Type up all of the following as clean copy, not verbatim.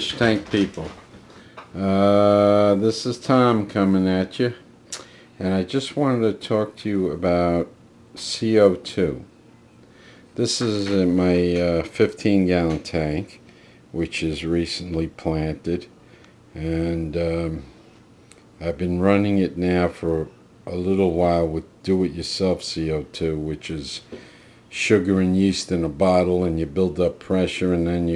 fish tank people. This is Tom coming at you, and I just wanted to talk to you about CO2. This is my 15-gallon tank, which is recently planted, and I've been running it now for a little while with do-it-yourself CO2, which is sugar and yeast in a bottle, and you build up pressure, and then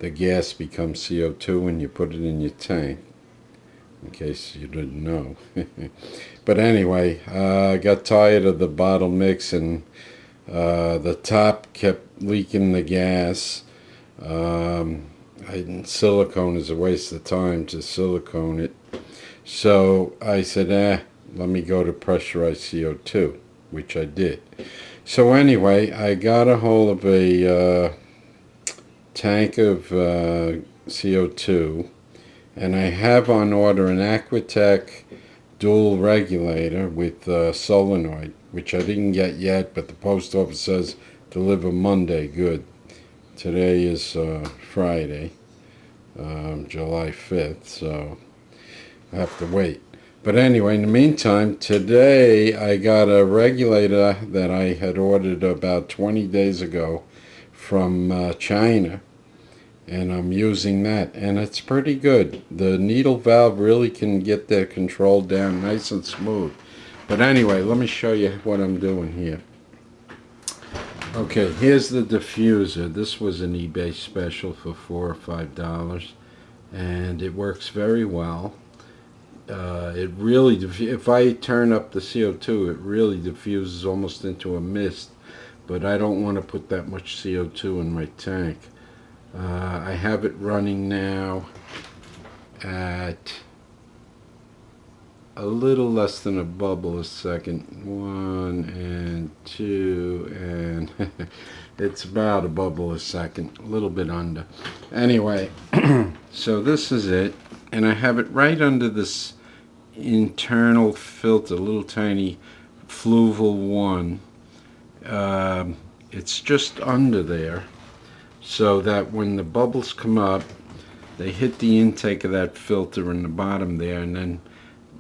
the gas becomes CO2 and you put it in your tank, in case you didn't know. But anyway, I got tired of the bottle mix, and the top kept leaking the gas. Silicone is a waste of time to silicone it. So I said, let me go to pressurized CO2, which I did. So anyway, I got a hold of a tank of CO2, and I have on order an Aquatech dual regulator with solenoid, which I didn't get yet, but the post office says deliver Monday. Good. Today is Friday, July 5th, so I have to wait. But anyway, in the meantime, today I got a regulator that I had ordered about 20 days ago from China, and I'm using that, and it's pretty good. The needle valve really can get the control down nice and smooth. But anyway, let me show you what I'm doing here. Okay, here's the diffuser. This was an eBay special for $4 or $5, and it works very well. It really, if I turn up the CO2, it really diffuses almost into a mist, but I don't want to put that much CO2 in my tank. I have it running now at a little less than a bubble a second. 1 and 2, and it's about a bubble a second, a little bit under. Anyway, so this is it, and I have it right under this internal filter, little tiny Fluval one. It's just under there, so that when the bubbles come up, they hit the intake of that filter in the bottom there, and then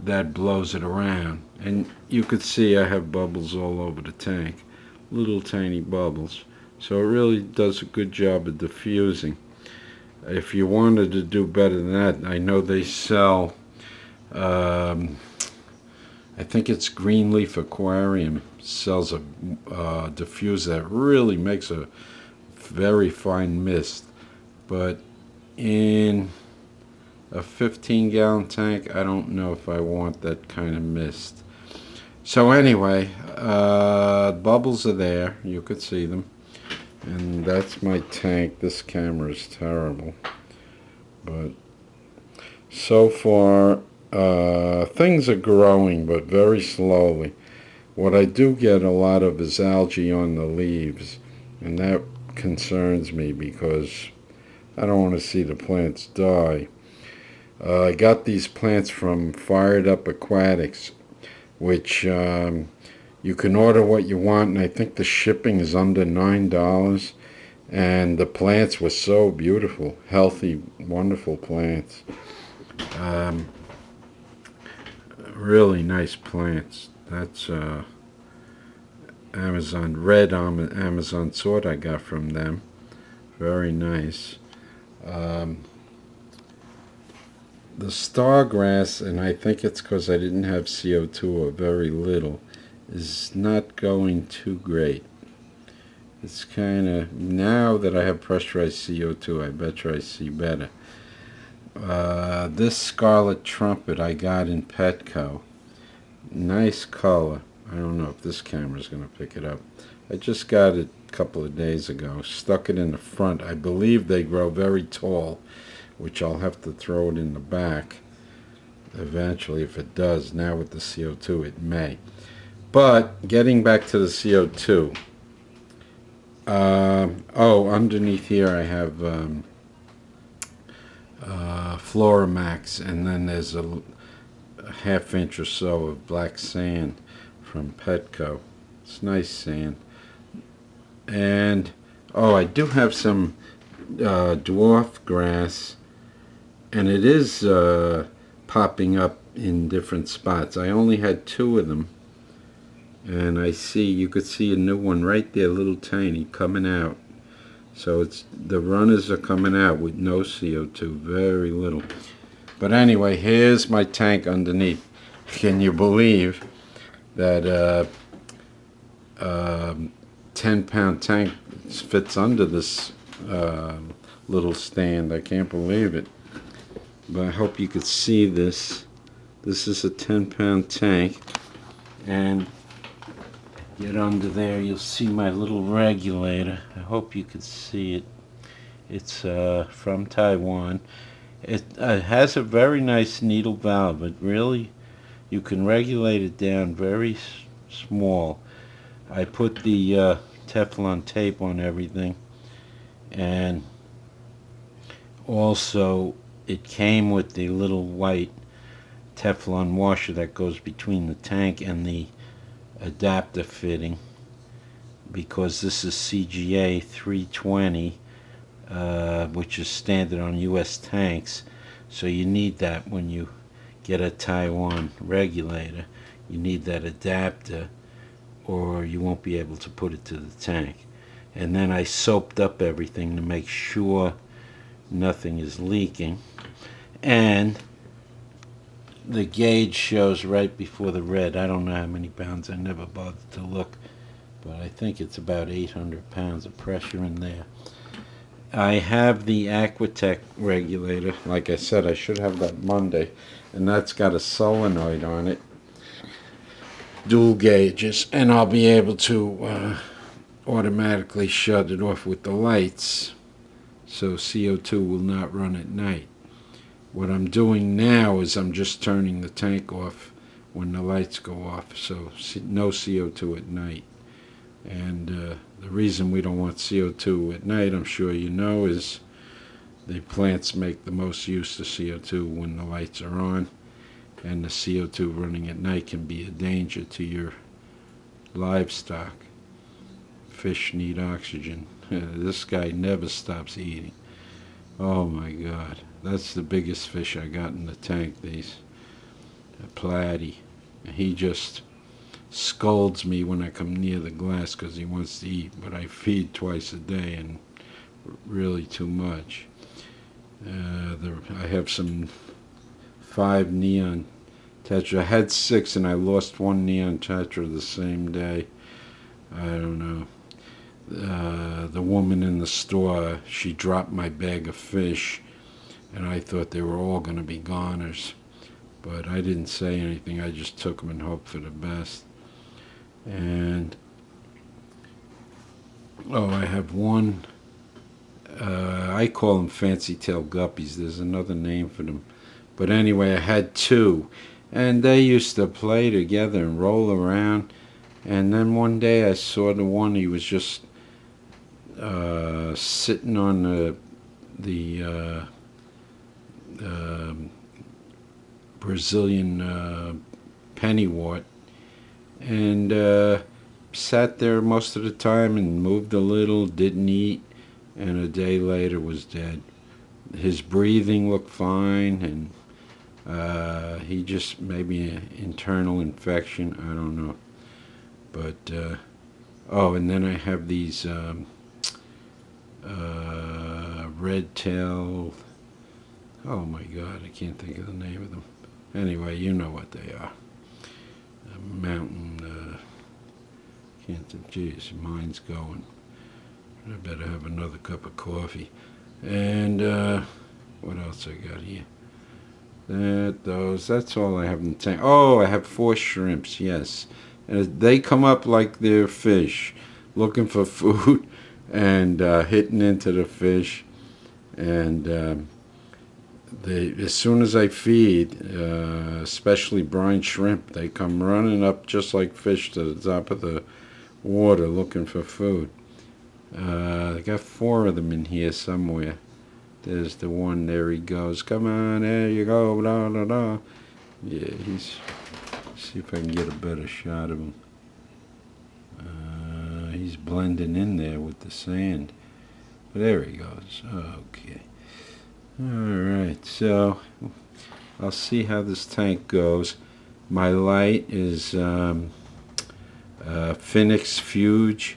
that blows it around. And you could see I have bubbles all over the tank, little tiny bubbles. So it really does a good job of diffusing. If you wanted to do better than that, I know they sell, I think it's Greenleaf Aquarium sells a diffuser that really makes a very fine mist, but in a 15-gallon tank, I don't know if I want that kind of mist. So anyway, bubbles are there, you could see them, and that's my tank. This camera is terrible, but so far things are growing, but very slowly. What I do get a lot of is algae on the leaves, and that concerns me because I don't want to see the plants die. I got these plants from Fired Up Aquatics, which you can order what you want, and I think the shipping is under $9. And the plants were so beautiful, healthy, wonderful plants. Really nice plants. That's red Amazon sword I got from them. Very nice. The stargrass, and I think it's because I didn't have CO2 or very little, is not going too great. It's kind of, now that I have pressurized CO2, I bet you I see better. This Scarlet Trumpet I got in Petco. Nice color. I don't know if this camera is going to pick it up. I just got it a couple of days ago. Stuck it in the front. I believe they grow very tall, which I'll have to throw it in the back eventually if it does. Now with the CO2 it may. But getting back to the CO2, underneath here I have Floramax, and then there's a half-inch or so of black sand from Petco. It's nice sand. And I do have some dwarf grass, and it is popping up in different spots. I only had 2 of them, and you could see a new one right there, little tiny, coming out. So the runners are coming out with no CO2, very little. But anyway, here's my tank underneath. Can you believe that 10-pound tank fits under this little stand? I can't believe it. But I hope you could see this. This is a 10-pound tank, and get under there, you'll see my little regulator. I hope you could see it. It's from Taiwan. It has a very nice needle valve. It really, you can regulate it down very small. I put the Teflon tape on everything, and also it came with the little white Teflon washer that goes between the tank and the adapter fitting, because this is CGA 320, which is standard on US tanks, so you need that when you get a Taiwan regulator. You need that adapter, or you won't be able to put it to the tank. And then I soaped up everything to make sure nothing is leaking, and the gauge shows right before the red. I don't know how many pounds, I never bothered to look, but I think it's about 800 pounds of pressure in there. I have the Aquatech regulator. Like I said, I should have that Monday, and that's got a solenoid on it, dual gauges, and I'll be able to automatically shut it off with the lights, so CO2 will not run at night. What I'm doing now is I'm just turning the tank off when the lights go off, so no CO2 at night. And the reason we don't want CO2 at night, I'm sure you know, is the plants make the most use of CO2 when the lights are on, and the CO2 running at night can be a danger to your livestock. Fish need oxygen. This guy never stops eating. Oh my God, that's the biggest fish I got in the tank, these platy. He just scolds me when I come near the glass because he wants to eat, but I feed twice a day, and really too much. I have some 5 neon tetra. I had 6 and I lost 1 neon tetra the same day. I don't know. The woman in the store, she dropped my bag of fish, and I thought they were all going to be goners, but I didn't say anything. I just took them and hoped for the best. And I have one, I call them fancy tail guppies. There's another name for them, but anyway, I had 2, and they used to play together and roll around. And then one day I saw the one, he was just sitting on the Brazilian pennywort, and sat there most of the time and moved a little, didn't eat, and a day later was dead. His breathing looked fine, and he just maybe an internal infection, I don't know. But and then I have these red tail, oh my God, I can't think of the name of them. Anyway, you know what they are. Mountain, can't think, geez, mine's going. I better have another cup of coffee. And what else I got here? That's all I have in the tank. Oh, I have 4 shrimps, yes. And they come up like they're fish, looking for food, and hitting into the fish. And as soon as I feed, especially brine shrimp, they come running up just like fish to the top of the water looking for food. I got 4 of them in here somewhere. There's the one, there he goes. Come on, there you go, blah, blah, blah. Yeah, see if I can get a better shot of him. He's blending in there with the sand. There he goes. Okay. Alright, so I'll see how this tank goes. My light is Phoenix Fuge,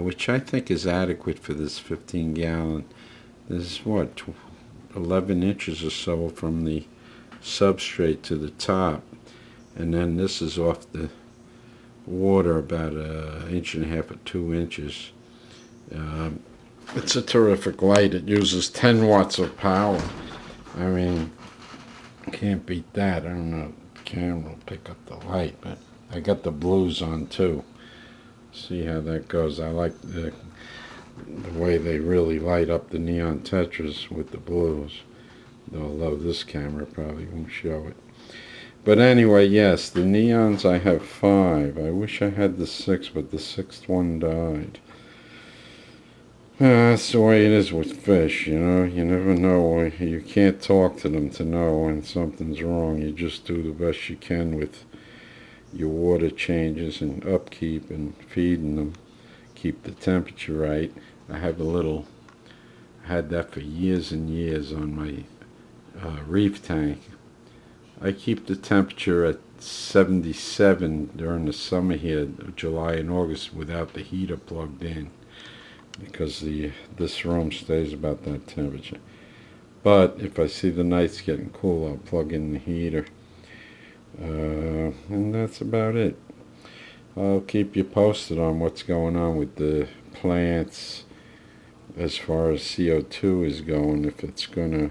which I think is adequate for this 15 gallon. This is what, 11 inches or so from the substrate to the top, and then this is off the water about an inch and a half or 2 inches. It's a terrific light. It uses 10 watts of power. I mean, can't beat that. I don't know if the camera will pick up the light, but I got the blues on too. See how that goes. I like the way they really light up the neon tetras with the blues, although this camera probably won't show it. But anyway, yes, the neons, I have 5. I wish I had the 6, but the 6th one died. That's the way it is with fish, you know. You never know. You can't talk to them to know when something's wrong. You just do the best you can with your water changes and upkeep and feeding them. Keep the temperature right. I have had that for years and years on my reef tank. I keep the temperature at 77 during the summer here, July and August, without the heater plugged in, because this room stays about that temperature. But if I see the nights getting cool, I'll plug in the heater. And that's about it. I'll keep you posted on what's going on with the plants as far as CO2 is going, if it's going to